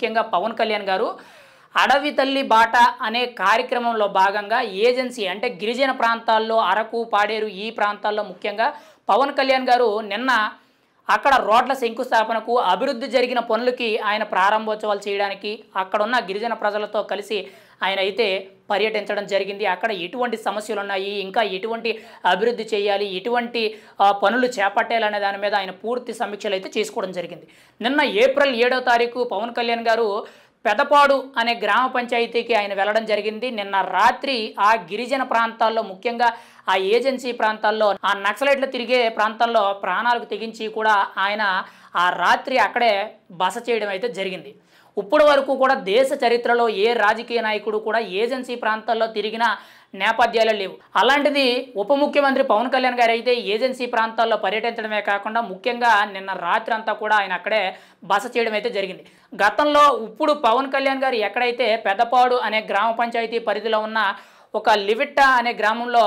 ముఖ్యంగా పవన్ కళ్యాణ్ గారు అడవి తల్లి బాట అనే కార్యక్రమంలో భాగంగా ఏజెన్సీ అంటే గిరిజన ప్రాంతాల్లో అరకు, పాడేరు ఈ ప్రాంతాల్లో ముఖ్యంగా పవన్ కళ్యాణ్ గారు నిన్న అక్కడ రోడ్ల శంకుస్థాపనకు, అభివృద్ధి జరిగిన పనులకి ఆయన ప్రారంభోత్సవాలు చేయడానికి అక్కడున్న గిరిజన ప్రజలతో కలిసి ఆయన అయితే పర్యటించడం జరిగింది. అక్కడ ఎటువంటి సమస్యలు ఉన్నాయి, ఇంకా ఎటువంటి అభివృద్ధి చేయాలి, ఎటువంటి పనులు చేపట్టాలనే దాని మీద ఆయన పూర్తి సమీక్షలు అయితే చేసుకోవడం జరిగింది. నిన్న ఏప్రిల్ 7వ తారీఖు పవన్ కళ్యాణ్ గారు పెదపాడు అనే గ్రామ పంచాయతీకి ఆయన వెళ్ళడం జరిగింది. నిన్న రాత్రి ఆ గిరిజన ప్రాంతాల్లో ముఖ్యంగా ఆ ఏజెన్సీ ప్రాంతాల్లో ఆ నక్సలైట్లు తిరిగే ప్రాంతాల్లో ప్రాణాలకు తెగించి కూడా ఆయన ఆ రాత్రి అక్కడే బస చేయడం అయితే జరిగింది. ఇప్పటి వరకు కూడా దేశ చరిత్రలో ఏ రాజకీయ నాయకుడు కూడా ఏజెన్సీ ప్రాంతాల్లో తిరిగిన నేపథ్యాలే లేవు. అలాంటిది ఉప ముఖ్యమంత్రి పవన్ కళ్యాణ్ గారు అయితే ఏజెన్సీ ప్రాంతాల్లో పర్యటించడమే కాకుండా ముఖ్యంగా నిన్న రాత్రి అంతా కూడా ఆయన అక్కడే బస చేయడం అయితే జరిగింది. గతంలో ఇప్పుడు పవన్ కళ్యాణ్ గారు ఎక్కడైతే పెదపాడు అనే గ్రామ పంచాయతీ పరిధిలో ఉన్న ఒక లివిట్టా అనే గ్రామంలో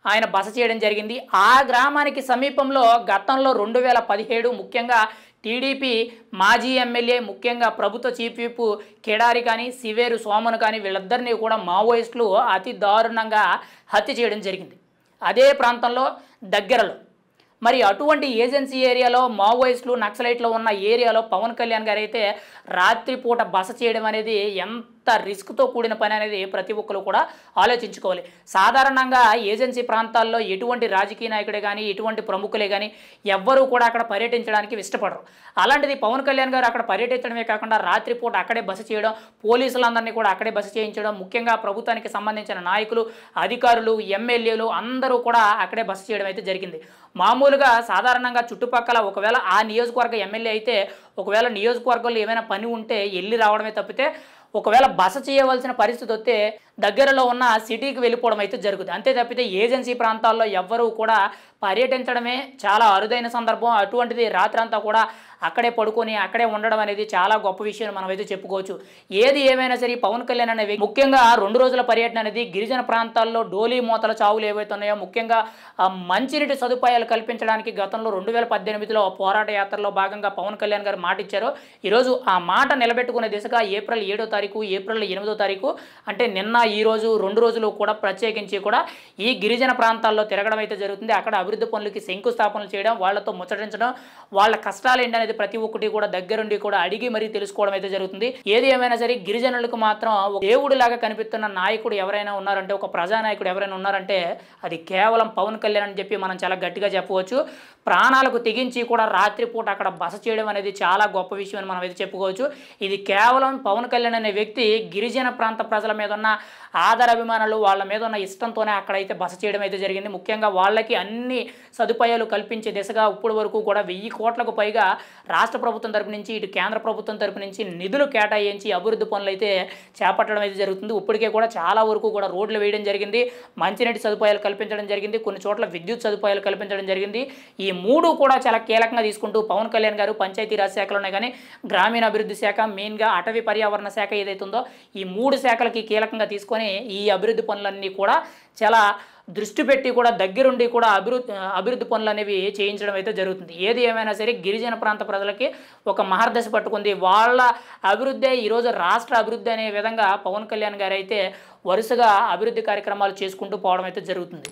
ఆయన బస చేయడం జరిగింది. ఆ గ్రామానికి సమీపంలో గతంలో 2017 ముఖ్యంగా టీడీపీ మాజీ ఎమ్మెల్యే ముఖ్యంగా ప్రభుత్వ చీఫ్ విప్ కేడారి కానీ, సివేరు సోమన్ కానీ వీళ్ళిద్దరినీ కూడా మావోయిస్టులు అతి దారుణంగా హత్య చేయడం జరిగింది. అదే ప్రాంతంలో దగ్గరలో మరి అటువంటి ఏజెన్సీ ఏరియాలో మావోయిస్టులు, నక్సలైట్లు ఉన్న ఏరియాలో పవన్ కళ్యాణ్ గారు అయితే రాత్రిపూట బస చేయడం అనేది ఎంత రిస్క్తో కూడిన పని అనేది ప్రతి ఒక్కరు కూడా ఆలోచించుకోవాలి. సాధారణంగా ఏజెన్సీ ప్రాంతాల్లో ఎటువంటి రాజకీయ నాయకుడే కానీ, ఎటువంటి ప్రముఖులే కానీ ఎవ్వరూ కూడా అక్కడ పర్యటించడానికి ఇష్టపడరు. అలాంటిది పవన్ కళ్యాణ్ గారు అక్కడ పర్యటించడమే కాకుండా రాత్రిపూట అక్కడే బస చేయడం, పోలీసులందరినీ కూడా అక్కడే బస చేయించడం, ముఖ్యంగా ప్రభుత్వానికి సంబంధించిన నాయకులు, అధికారులు, ఎమ్మెల్యేలు అందరూ కూడా అక్కడే బస చేయడం అయితే జరిగింది. మామూలుగా సాధారణంగా చుట్టుపక్కల ఒకవేళ ఆ నియోజకవర్గ ఎమ్మెల్యే అయితే ఒకవేళ నియోజకవర్గంలో ఏమైనా పని ఉంటే వెళ్ళి రావడమే తప్పితే ఒకవేళ బస చేయవలసిన పరిస్థితి వస్తే దగ్గరలో ఉన్న సిటీకి వెళ్ళిపోవడం అయితే జరుగుతుంది. అంతే తప్పితే ఏజెన్సీ ప్రాంతాల్లో ఎవ్వరూ కూడా పర్యటించడమే చాలా అరుదైన సందర్భం. అటువంటిది రాత్రంతా కూడా అక్కడే పడుకొని అక్కడే ఉండడం అనేది చాలా గొప్ప విషయం మనం అయితే చెప్పుకోవచ్చు. ఏది ఏమైనా సరే పవన్ కళ్యాణ్ అనేవి ముఖ్యంగా 2 రోజుల పర్యటన అనేది గిరిజన ప్రాంతాల్లో డోలీ మూతల చావులు ఏవైతే ఉన్నాయో ముఖ్యంగా మంచినీటి సదుపాయాలు కల్పించడానికి గతంలో 2018లో పోరాట యాత్రలో భాగంగా పవన్ కళ్యాణ్ గారు మాట ఇచ్చారు. ఈరోజు ఆ మాట నిలబెట్టుకునే దిశగా ఏప్రిల్ 7వ తారీఖు, ఏప్రిల్ 8వ తారీఖు అంటే నిన్న ఈరోజు 2 రోజులు కూడా ప్రత్యేకించి కూడా ఈ గిరిజన ప్రాంతాల్లో తిరగడం అయితే జరుగుతుంది. అక్కడ అభివృద్ధి పనులకి శంకుస్థాపనలు చేయడం, వాళ్ళతో ముచ్చటించడం, వాళ్ళ కష్టాలు ఏంటనేది ప్రతి ఒక్కటి కూడా దగ్గరుండి కూడా అడిగి మరీ తెలుసుకోవడం అయితే జరుగుతుంది. ఏది ఏమైనా సరే గిరిజనులకు మాత్రం దేవుడిలాగా కనిపిస్తున్న నాయకుడు ఎవరైనా ఉన్నారంటే, ఒక ప్రజానాయకుడు ఎవరైనా ఉన్నారంటే అది కేవలం పవన్ కళ్యాణ్ అని చెప్పి మనం చాలా గట్టిగా చెప్పవచ్చు. ప్రాణాలకు తెగించి కూడా రాత్రిపూట అక్కడ బస చేయడం అనేది చాలా గొప్ప విషయం అని మనం అయితే చెప్పుకోవచ్చు. ఇది కేవలం పవన్ కళ్యాణ్ అనే వ్యక్తి గిరిజన ప్రాంత ప్రజల మీద ఉన్న ఆదర అభిమానులు, వాళ్ళ మీద ఉన్న ఇష్టంతోనే అక్కడైతే బస చేయడం అయితే జరిగింది. ముఖ్యంగా వాళ్ళకి అన్ని సదుపాయాలు కల్పించే దిశగా ఇప్పటి వరకు కూడా 1000 కోట్లకు పైగా రాష్ట్ర ప్రభుత్వం తరపు నుంచి, ఇటు కేంద్ర ప్రభుత్వం తరపు నుంచి నిధులు కేటాయించి అభివృద్ధి పనులు అయితే చేపట్టడం అయితే జరుగుతుంది. ఇప్పటికే కూడా చాలా వరకు కూడా రోడ్లు వేయడం జరిగింది, మంచినీటి సదుపాయాలు కల్పించడం జరిగింది, కొన్ని చోట్ల విద్యుత్ సదుపాయాలు కల్పించడం జరిగింది. ఈ 3 కూడా చాలా కీలకంగా తీసుకుంటూ పవన్ కళ్యాణ్ గారు పంచాయతీరాజ్ శాఖలోనే కానీ, గ్రామీణాభివృద్ధి శాఖ, మెయిన్గా అటవీ పర్యావరణ శాఖ ఏదైతే ఉందో ఈ 3 శాఖలకి కీలకంగా తీసుకొని ఈ అభివృద్ధి పనులన్నీ కూడా చాలా దృష్టి పెట్టి కూడా దగ్గరుండి కూడా అభివృద్ధి పనులు అనేవి చేయించడం అయితే జరుగుతుంది. ఏది ఏమైనా సరే గిరిజన ప్రాంత ప్రజలకి ఒక మహర్దశ పట్టుకుంది. వాళ్ళ అభివృద్ధి ఈరోజు రాష్ట్ర అభివృద్ధి అనే విధంగా పవన్ కళ్యాణ్ గారు అయితే వరుసగా అభివృద్ధి కార్యక్రమాలు చేసుకుంటూ పోవడం అయితే జరుగుతుంది.